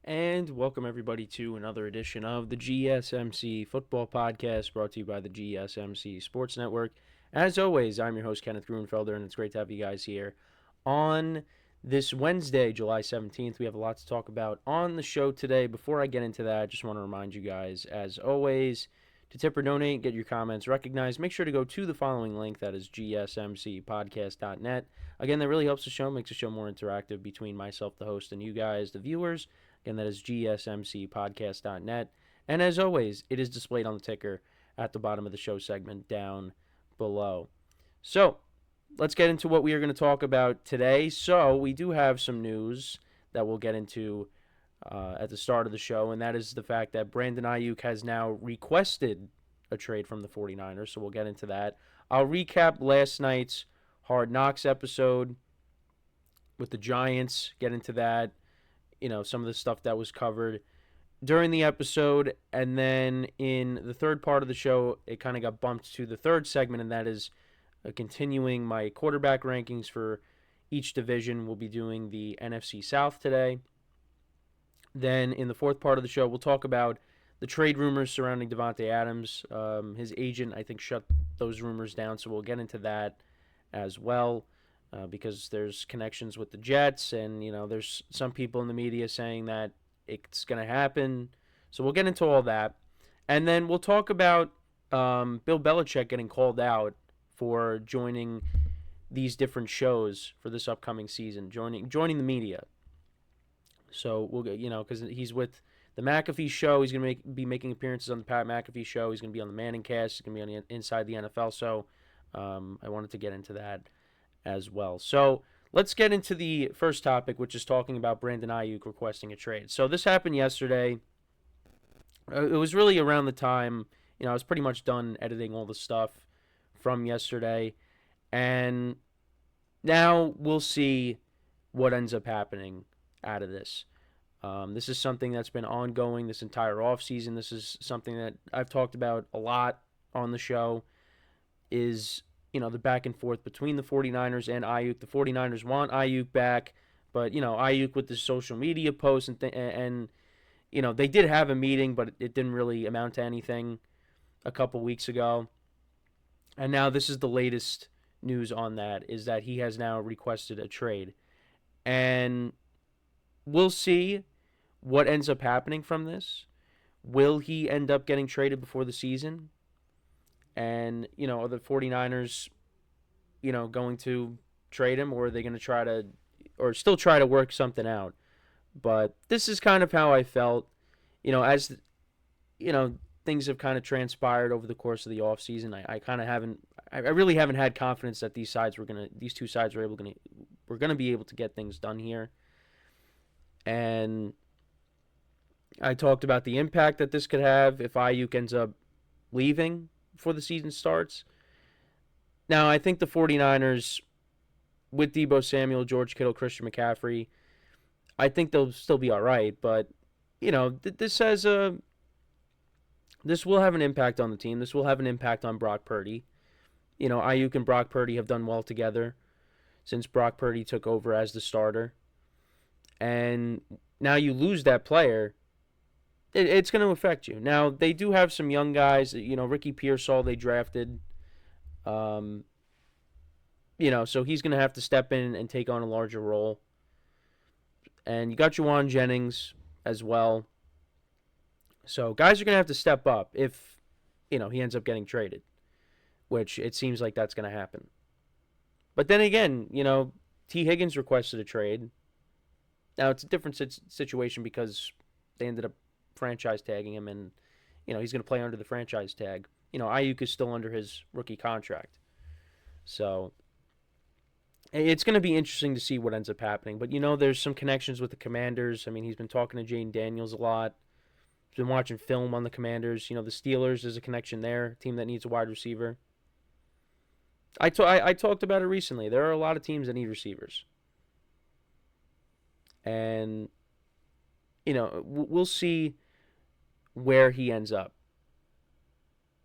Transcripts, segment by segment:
And welcome everybody to another edition of the GSMC Football Podcast, brought to you by the GSMC Sports Network. As always, I'm your host, Kenneth Gruenfelder, and it's great to have you guys here on this Wednesday, July 17th. We have a lot to talk about on the show today. Before I get into that, I just want to remind you guys, as always, to tip or donate, get your comments recognized. Make sure to go to the following link, that is GSMCPodcast.net. Again, that really helps the show, makes the show more interactive between myself, the host, and you guys, the viewers. Again, that is GSMCPodcast.net. And as always, it is displayed on the ticker at the bottom of the show segment down below. So, let's get into what we are going to talk about today. So, we do have some news that we'll get into at the start of the show, and that is the fact that Brandon Aiyuk has now requested a trade from the 49ers, so we'll get into that. I'll recap last night's Hard Knocks episode with the Giants, get into that, some of the stuff that was covered during the episode, and then in the third part of the show, it kind of got bumped to the third segment, and that is continuing my quarterback rankings for each division. We'll be doing the NFC South today. Then in the fourth part of the show, we'll talk about the trade rumors surrounding Davante Adams. His agent, I think, shut those rumors down, so we'll get into that as well because there's connections with the Jets, and, there's some people in the media saying that it's going to happen. So we'll get into all that. And then we'll talk about Bill Belichick getting called out for joining these different shows for this upcoming season, joining the media. So we'll get, because he's with the McAfee show. He's going to be making appearances on the Pat McAfee show. He's going to be on the Manning cast. He's going to be on the Inside the NFL. So I wanted to get into that as well. So let's get into the first topic, which is talking about Brandon Aiyuk requesting a trade. So this happened yesterday. It was really around the time, I was pretty much done editing all the stuff from yesterday. And now we'll see what ends up happening out of this. This is something that's been ongoing this entire offseason. This is something that I've talked about a lot on the show, is, the back and forth between the 49ers and Aiyuk. The 49ers want Aiyuk back, but, Aiyuk with the social media posts and they did have a meeting, but it didn't really amount to anything a couple weeks ago. And now this is the latest news on that, is that he has now requested a trade. And we'll see what ends up happening from this. Will he end up getting traded before the season? And, are the 49ers, going to trade him, or are they going to still try to work something out? But this is kind of how I felt, as, things have kind of transpired over the course of the offseason. I really haven't had confidence that these two sides were going to be able to get things done here. And I talked about the impact that this could have if Aiyuk ends up leaving before the season starts. Now, I think the 49ers, with Deebo Samuel, George Kittle, Christian McCaffrey, I think they'll still be all right. But, this will have an impact on the team. This will have an impact on Brock Purdy. Aiyuk and Brock Purdy have done well together since Brock Purdy took over as the starter. And now you lose that player, it's going to affect you. Now, they do have some young guys. Ricky Pearsall they drafted. So he's going to have to step in and take on a larger role. And you got Juwan Jennings as well. So guys are going to have to step up if, he ends up getting traded, which it seems like that's going to happen. But then again, T. Higgins requested a trade. Now, it's a different situation because they ended up franchise tagging him, and, he's going to play under the franchise tag. Aiyuk is still under his rookie contract. So it's going to be interesting to see what ends up happening. But, there's some connections with the Commanders. I mean, he's been talking to Jaden Daniels a lot. He's been watching film on the Commanders. The Steelers, there's a connection there, team that needs a wide receiver. I talked about it recently. There are a lot of teams that need receivers. And, we'll see where he ends up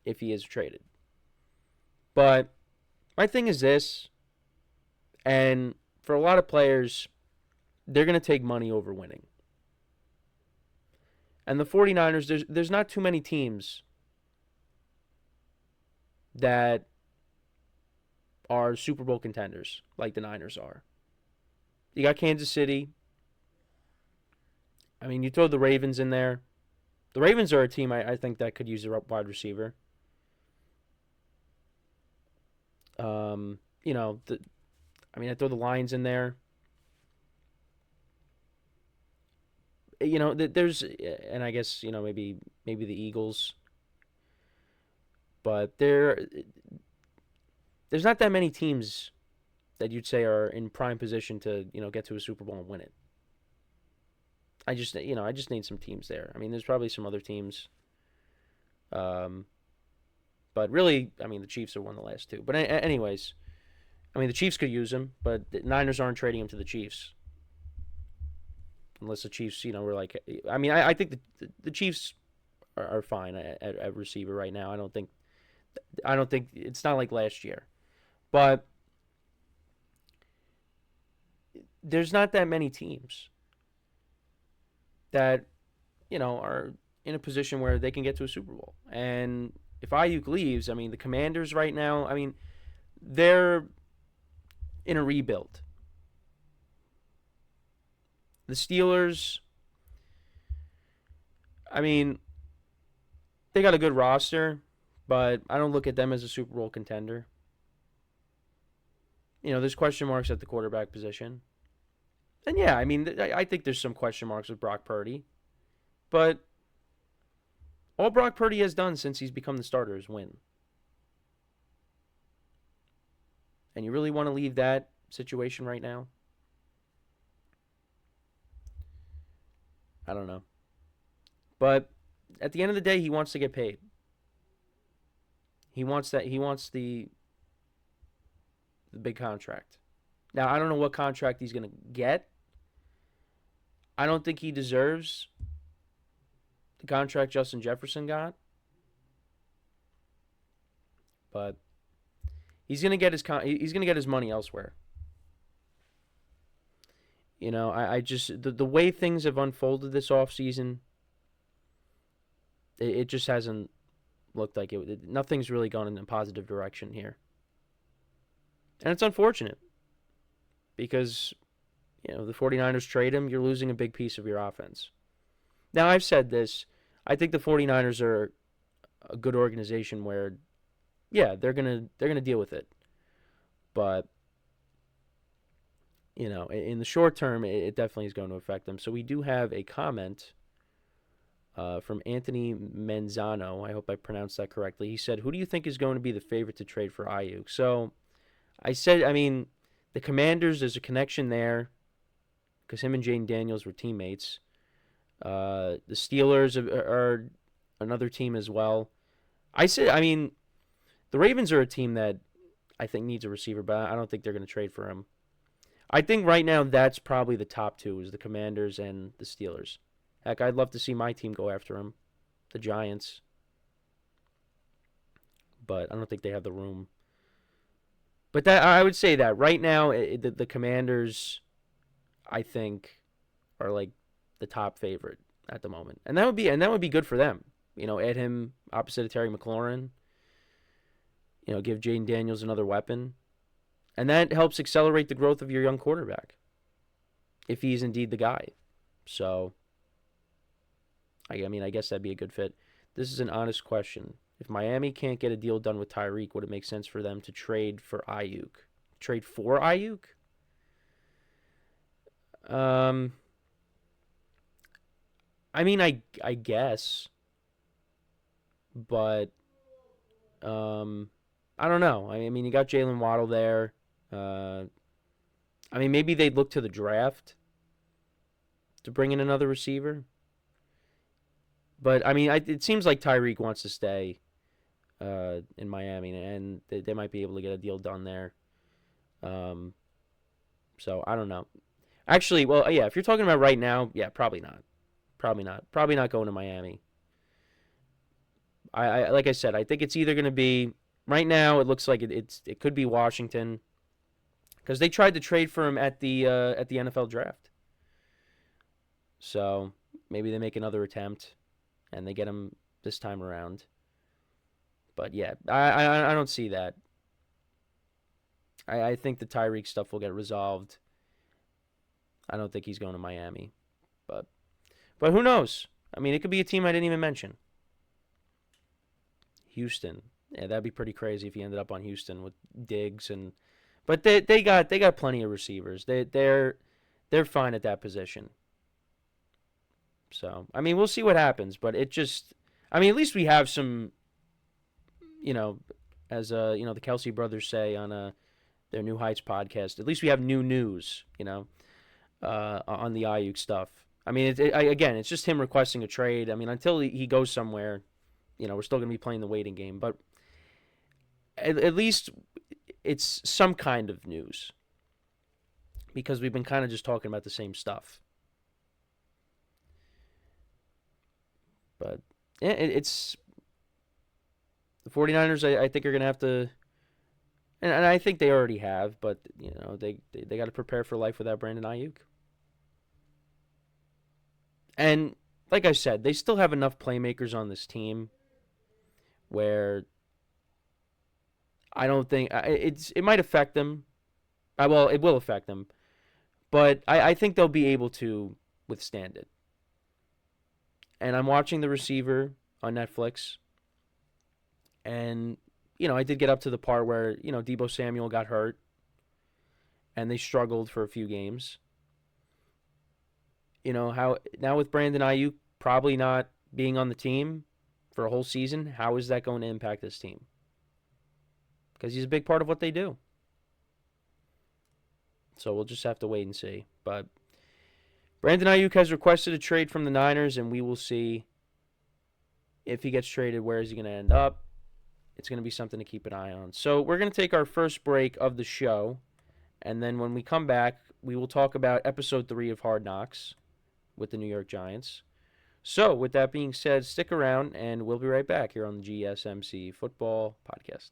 if he is traded. But my thing is this, and for a lot of players, they're going to take money over winning. And the 49ers, there's not too many teams that are Super Bowl contenders like the Niners are. You got Kansas City. I mean, you throw the Ravens in there. The Ravens are a team I think that could use a wide receiver. You know, I throw the Lions in there. You know, there's, and I guess, you know, maybe the Eagles. But there's not that many teams that you'd say are in prime position to, you know, get to a Super Bowl and win it. I just need some teams there. I mean, there's probably some other teams. But really, I mean, the Chiefs have won the last two. But anyways, I mean, the Chiefs could use him, but the Niners aren't trading him to the Chiefs. Unless the Chiefs, you know, were like, I mean, I think the Chiefs are fine at receiver right now. I don't think it's not like last year. But there's not that many teams that, you know, are in a position where they can get to a Super Bowl. And if Aiyuk leaves, I mean, the Commanders right now, I mean, they're in a rebuild. The Steelers, I mean, they got a good roster, but I don't look at them as a Super Bowl contender. You know, there's question marks at the quarterback position. And yeah, I mean, I think there's some question marks with Brock Purdy. But all Brock Purdy has done since he's become the starter is win. And you really want to leave that situation right now? I don't know. But at the end of the day, he wants to get paid. He wants the big contract. Now, I don't know what contract he's going to get. I don't think he deserves the contract Justin Jefferson got. But he's going to get his money elsewhere. You know, I just the way things have unfolded this offseason, it just hasn't looked like it. Nothing's really gone in a positive direction here. And it's unfortunate because, you know, the 49ers trade him, you're losing a big piece of your offense. Now, I've said this. I think the 49ers are a good organization where, yeah, they're going to deal with it. But, you know, in the short term, it definitely is going to affect them. So we do have a comment from Anthony Menzano. I hope I pronounced that correctly. He said, who do you think is going to be the favorite to trade for Aiyuk? So I said, I mean, the Commanders, there's a connection there because him and Jane Daniels were teammates. The Steelers are another team as well. I mean, the Ravens are a team that I think needs a receiver, but I don't think they're going to trade for him. I think right now that's probably the top two is the Commanders and the Steelers. Heck, I'd love to see my team go after him, the Giants. But I don't think they have the room. But that I would say that right now the Commanders, I think, are like the top favorite at the moment, and that would be good for them. You know, add him opposite of Terry McLaurin. You know, give Jane Daniels another weapon, and that helps accelerate the growth of your young quarterback, if he's indeed the guy. So, I mean, I guess that'd be a good fit. This is an honest question. If Miami can't get a deal done with Tyreek, would it make sense for them to trade for Aiyuk? Trade for Aiyuk? I mean, I guess. But, I don't know. I mean, you got Jalen Waddle there. I mean, maybe they'd look to the draft to bring in another receiver. But, I mean, it seems like Tyreek wants to stay in Miami, and they might be able to get a deal done there. So, I don't know. Actually, well, yeah, if you're talking about right now, yeah, probably not. Probably not going to Miami. I like I said, I think it's either going to be, right now it looks like it could be Washington, because they tried to trade for him at the NFL draft. So, Maybe they make another attempt and they get him this time around. But yeah, I don't see that. I think the Tyreek stuff will get resolved. I don't think he's going to Miami. But who knows? I mean, it could be a team I didn't even mention. Houston. Yeah, that'd be pretty crazy if he ended up on Houston with Diggs but they got plenty of receivers. They're fine at that position. So, I mean, we'll see what happens, but at least we have some, as the Kelsey brothers say on their New Heights podcast. At least we have new news, on the Aiyuk stuff. I mean, again, it's just him requesting a trade. I mean, until he goes somewhere, we're still going to be playing the waiting game. But at least it's some kind of news because we've been kind of just talking about the same stuff. But yeah, it's the 49ers, I think, are going to have to, and I think they already have, but, they got to prepare for life without Brandon Aiyuk. And like I said, they still have enough playmakers on this team where I don't think it might affect them. Well, it will affect them, but I think they'll be able to withstand it. And I'm watching The Receiver on Netflix, and I did get up to the part where Deebo Samuel got hurt, and they struggled for a few games. How now with Brandon Aiyuk probably not being on the team for a whole season, how is that going to impact this team? Because he's a big part of what they do. So we'll just have to wait and see. But Brandon Aiyuk has requested a trade from the Niners, and we will see if he gets traded, where is he going to end up. It's going to be something to keep an eye on. So we're going to take our first break of the show, and then when we come back, we will talk about Episode 3 of Hard Knocks with the New York Giants. So with that being said, stick around, and we'll be right back here on the GSMC Football Podcast.